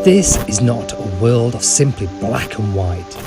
This is not a world of simply black and white.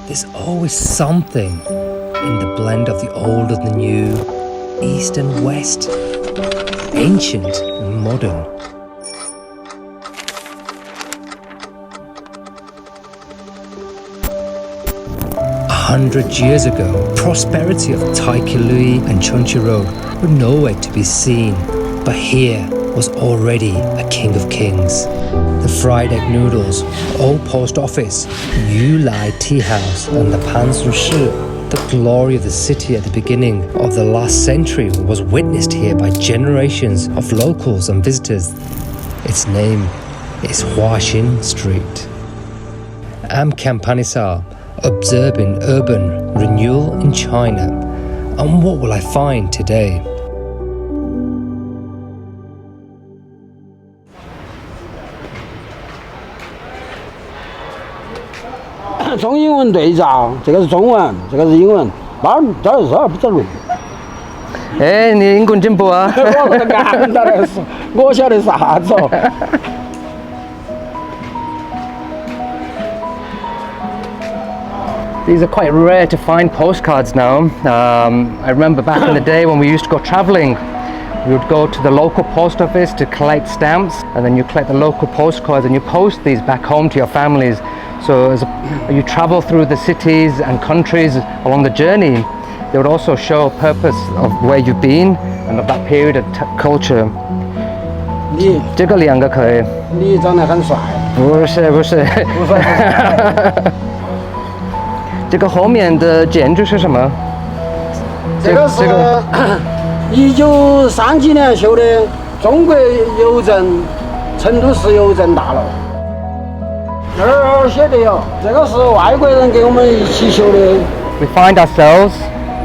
There's always something in the blend of the old and the new, east and west, ancient and modern. A 100 years ago, prosperity of Taikilui and Chunchi Road were nowhere to be seen, but here was already a king of kings. The fried egg noodles, old post office, Yulai tea house, and the Panzu Shi, the glory of the city at the beginning of the last century, was witnessed here by generations of locals and visitors. Its name is Huaxing Street. I'm Kampanisa, observing urban renewal in China. And what will I find today? 中英文对照，这个是中文，这个是英文，这是啥不走路？哎，你英文进步啊！我干到的是，我晓得啥子哦。These are quite rare to find postcards now. I remember back in the day when we used to go travelling, we would go to the local post office to collect stamps, and then you collect the local postcards and you post these back home to your families. So as you travel through the cities and countries along the journey, they would also show a purpose of where you've been and of that period of culture. 这个两个可以。你长得很帅。不是。不是。这个后面的建筑是什么？这个是1930几年修的中国邮政成都市邮政大楼。这儿写的哟，这个是外国人给我们一起修的。We find ourselves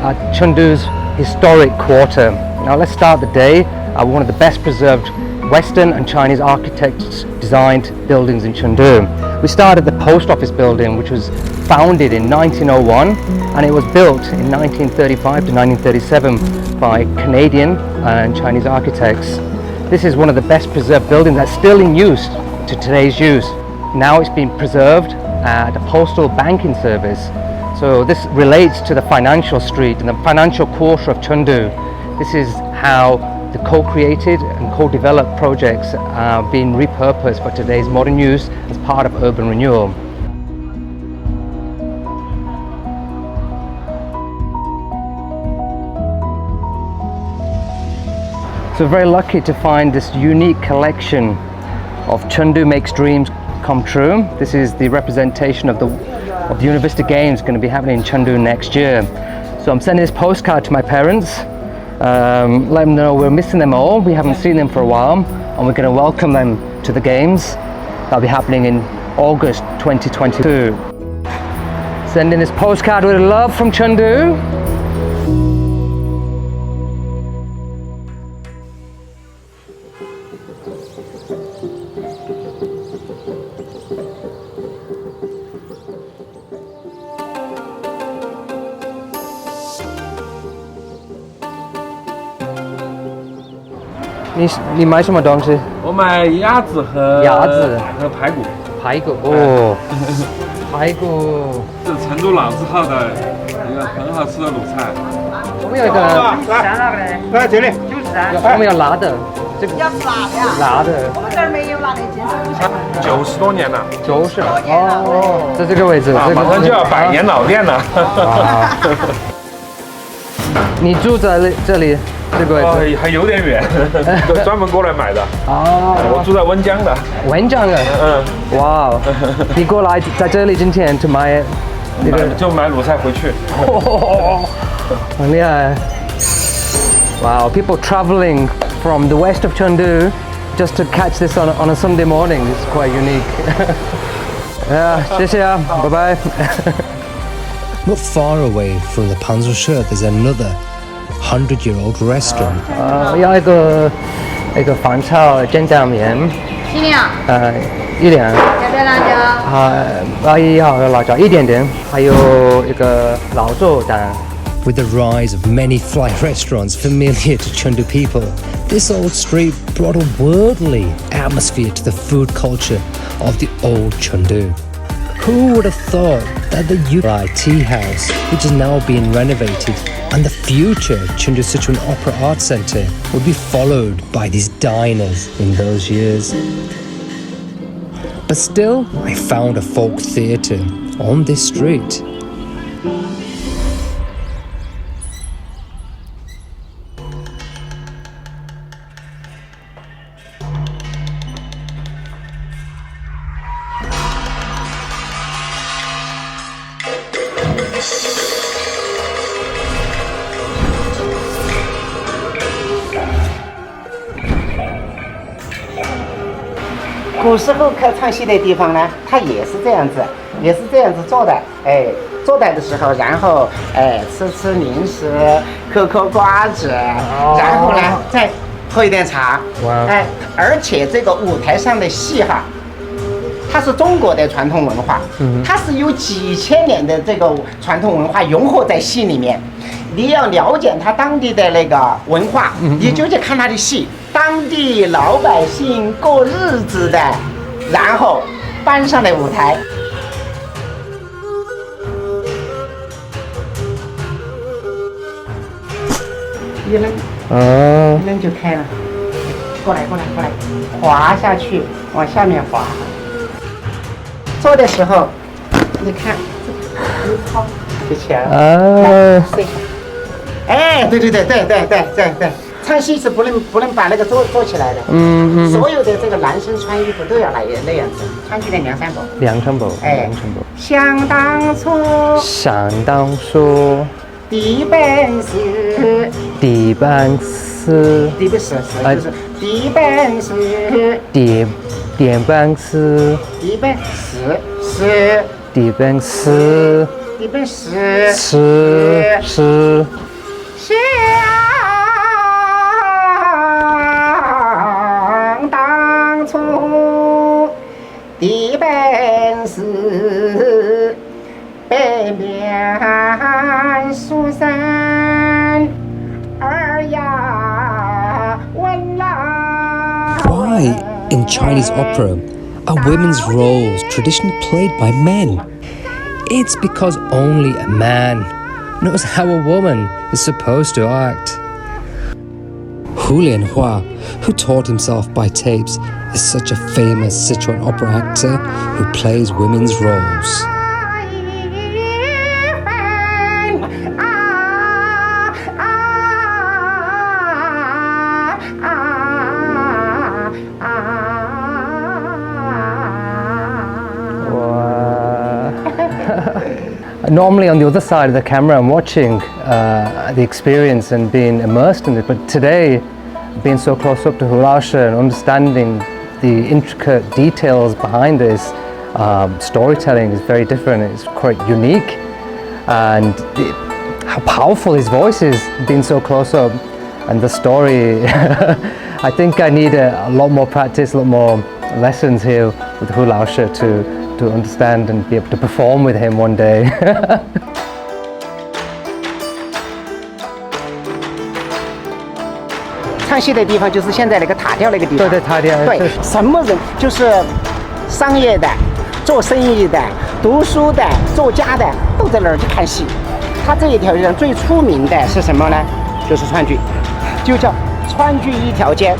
at Chengdu's historic quarter. Now let's start the day at one of the best preserved Western and Chinese architects designed buildings in Chengdu. We start at the post office building, which was founded in 1901, and it was built in 1935 to 1937 by Canadian and Chinese architects. This is one of the best preserved buildings that's still in use to today's use. Now it's been preserved at a postal banking service. So this relates to the financial street and the financial quarter of Chengdu. This is how the co-created and co-developed projects are being repurposed for today's modern use as part of urban renewal. So very lucky to find this unique collection of Chengdu Makes Dreams Come True. This is the representation of the University Games going to be happening in Chengdu next year. So I'm sending this postcard to my parents. Let them know we're missing them all. We haven't seen them for a while, and we're going to welcome them to the games. That'll be happening in August 2022. Sending this postcard with love from Chengdu. 你买什么东西？我买鸭子和排骨。排骨哦，排骨。这成都老字号的一个很好吃的卤菜。我们有一个来这里，我们有辣的，这个要吃辣的呀？辣的。我们这儿没有辣的，今天90多年了。90哦，在这个位置，马上就要100年老店了。你住在这里？这个位置还有点远，专门过来买的。我住在温江的。温江的，哇，你过来在这里今天就买那个就买卤菜回去。很厉害。Wow, people traveling from the west of Chengdu just to catch this on a Sunday morning. It's quite unique. 谢谢啊，拜拜。Not far away from the Panzu Shi, there's another 100-year-old restaurant. 要一个饭炒煎酱面。几两1两。要不要辣椒？要辣椒一点点，还有一个老肉蛋。With the rise of many fly restaurants familiar to Chengdu people, this old street brought a worldly atmosphere to the food culture of the old Chengdu. Who would have thought that the Yulai Tea House, which is now being renovated, and the future Chengdu Sichuan Opera Art Center would be followed by these diners in those years? But still, I found a folk theatre on this street.古时候看唱戏的地方呢，它也是这样子坐的，坐的时候，然后吃零食，嗑瓜子，然后呢再喝一点茶，而且这个舞台上的戏哈，它是中国的传统文化，它是有几千年的这个传统文化融合在戏里面。你要了解它当地的那个文化，你就去看它的戏，当地老百姓过日子的，然后搬上了舞台。一扔就开了，过来，滑下去，往下面滑。做的时候，你看，一抛就起来了。对，唱戏是不能把那个做起来的。所有的这个男生穿衣服都要那样子，穿起来梁山伯。想当初，地本事，就是地本事。想当初，地本是北面蜀山儿呀问啦。Why, in Chinese opera, are women's roles traditionally played by men? It's because only a man knows how a woman is supposed to act. Huaxing, who taught himself by tapes, is such a famous Sichuan opera actor who plays women's roles. Normally on the other side of the camera I'm watching the experience and being immersed in it, but today being so close up to Huaxing and understanding the intricate details behind this storytelling is very different. It's quite unique, and how powerful his voice is being so close up, and the story I think I need a lot more practice, a lot more lessons here with Huaxing to understand and be able to perform with him one day. 唱戏的地方就是现在那个塔吊那个地方。对，塔吊。对，什么人就是商业的、做生意的、读书的、作家的，都在那儿去看戏。它这一条街上最出名的是什么呢？就是川剧，就叫川剧一条街。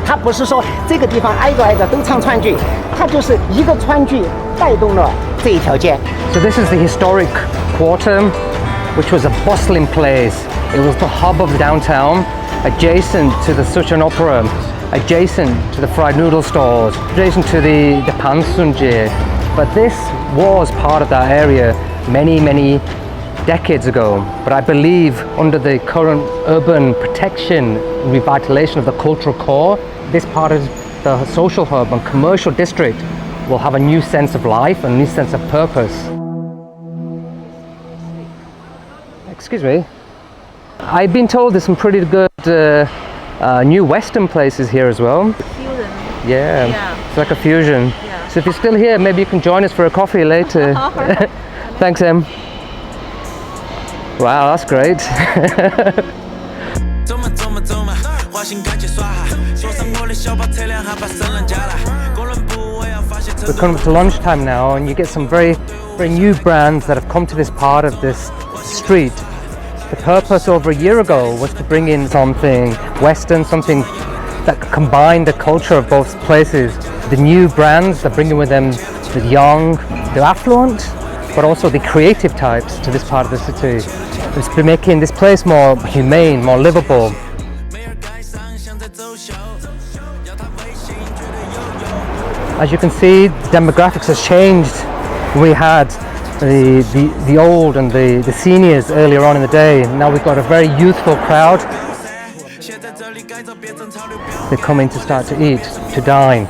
它不是说这个地方挨着都唱川剧，它就是一个川剧带动了这一条街。So this is the historic quarter, which was a bustling place. It was the hub of downtown, adjacent to the Sichuan Opera, adjacent to the fried noodle stores, adjacent to the Pansunjie. But this was part of that area many decades ago. But I believe under the current urban protection, revitalization of the cultural core, this part of the social hub and commercial district will have a new sense of life and a new sense of purpose. Excuse me. I've been told there's some pretty good new Western places here as well. Fusion. Yeah, it's like a fusion. Yeah. So if you're still here, maybe you can join us for a coffee later. Thanks, Em. Wow, that's great. We're coming up to lunchtime now, and you get some very new brands that have come to this part of this street. The purpose over a year ago was to bring in something Western, something that combined the culture of both places. The new brands that bring in with them the young, the affluent, but also the creative types to this part of the city. It's been making this place more humane, more livable. As you can see, the demographics has changed. We had the old and the seniors earlier on in the day. Now we've got a very youthful crowd. They're coming to start to eat, to dine,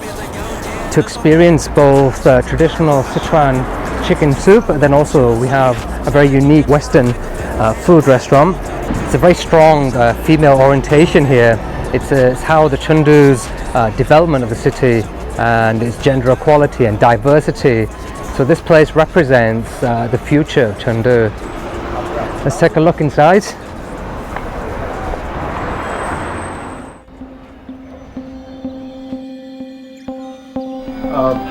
to experience both traditional Sichuan chicken soup, and then also we have a very unique Western food restaurant. It's a very strong female orientation here. It's how the Chengdu's development of the city and its gender equality and diversity. So this place represents the future of Chengdu. Let's take a look inside.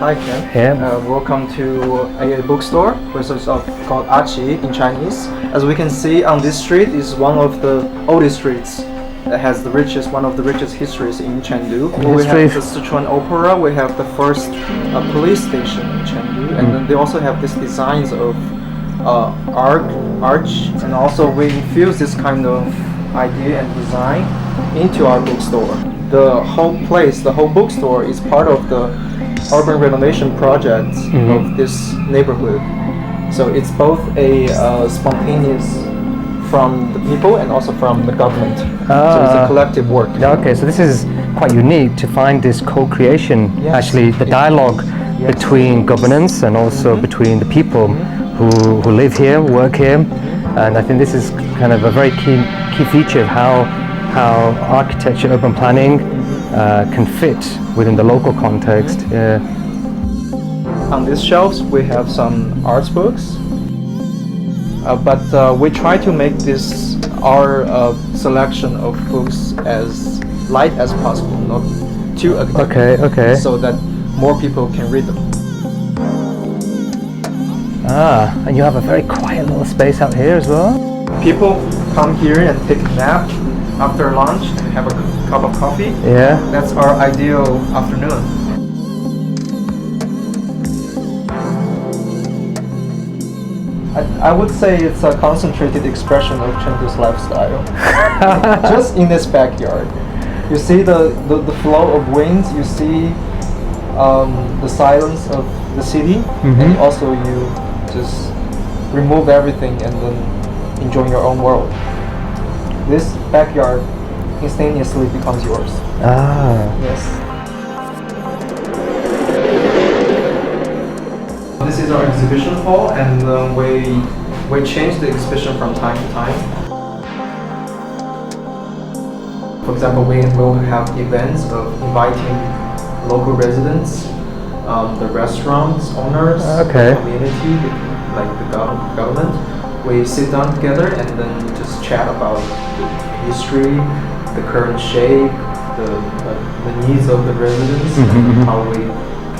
Hi Ken. Yeah. Welcome to a bookstore, which is called Achi in Chinese. As we can see on this street is one of the oldest streets that has one of the richest histories in Chengdu. We have the Sichuan Opera, we have the first police station in Chengdu, and then they also have these designs of arch, and also we infuse this kind of idea and design into our bookstore. The whole place, the whole bookstore is part of the urban renovation project of this neighborhood. So it's both a spontaneous from the people and also from the government. So it's a collective work. Okay, so this is quite unique to find this co-creation, Yes. actually the dialogue between governance and also between the people who live here, work here. And I think this is kind of a very key feature of how architecture, urban planning can fit within the local context. Yeah. On these shelves we have some arts books, but we try to make our selection of books as light as possible, not too academic, Okay. so that more people can read them. And you have a very quiet little space out here as well. People come here and take a nap after lunch and have a cup of coffee. Yeah. That's our ideal afternoon. I would say it's a concentrated expression of Chengdu's lifestyle. Just in this backyard. You see the flow of winds, you see the silence of the city, and also you just remove everything and then enjoy your own world. This backyard instantaneously becomes yours. Yes. This is our exhibition hall, and we change the exhibition from time to time. For example, we will have events of inviting local residents, the restaurants owners, the community, like the government. We sit down together and then we just chat about the history, the current shape, the needs of the residents, and how we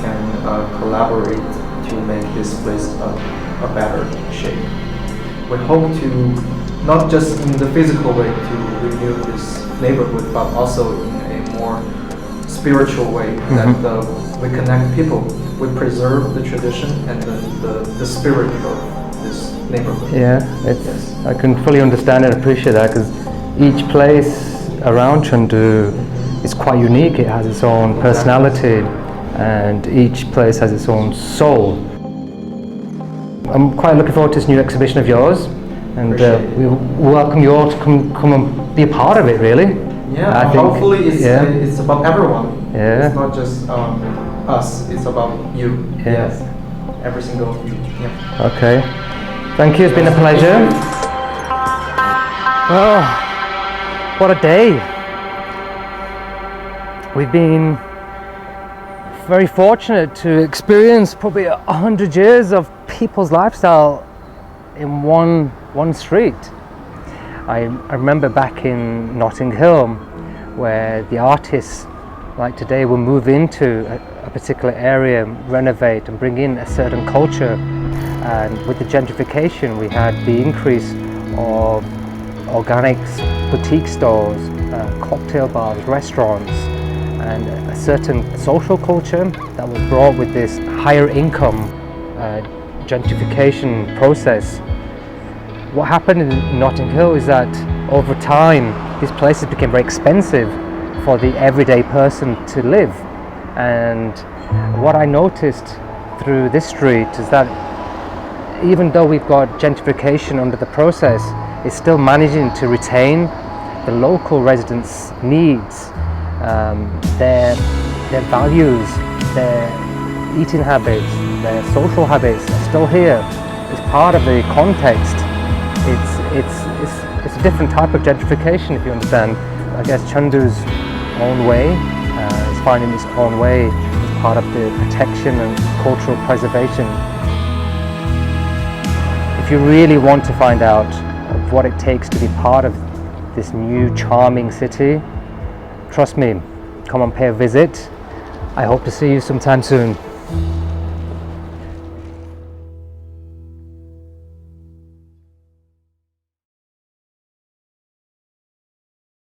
can collaborate to make this place a better shape. We hope to, not just in the physical way to renew this neighborhood, but also in a more spiritual way, that we connect people, we preserve the tradition and the spirit of this neighborhood. Yeah, I can fully understand and appreciate that, because each place around Chengdu is quite unique. It has its own personality, and each place has its own soul. I'm quite looking forward to this new exhibition of yours, and we welcome you all to come and be a part of it, really. Yeah, I think, hopefully it's about everyone. Yeah. It's not just us, it's about you. Yeah. Yes, every single of you. Yeah. Okay. Thank you, it's been a pleasure. Well, what a day. We've been very fortunate to experience probably 100 years of people's lifestyle in one street. I remember back in Notting Hill, where the artists like today will move into a particular area, renovate and bring in a certain culture. And with the gentrification, we had the increase of organics, boutique stores, cocktail bars, restaurants, and a certain social culture that was brought with this higher income gentrification process. What happened in Notting Hill is that over time these places became very expensive for the everyday person to live. And what I noticed through this street is that even though we've got gentrification under the process, it's still managing to retain the local residents' needs, their values, their eating habits, their social habits are still here. It's part of the context. It's a different type of gentrification, if you understand. I guess Chengdu's own way is finding its own way as part of the protection and cultural preservation. If you really want to find out of what it takes to be part of this new charming city, trust me, come and pay a visit. I hope to see you sometime soon.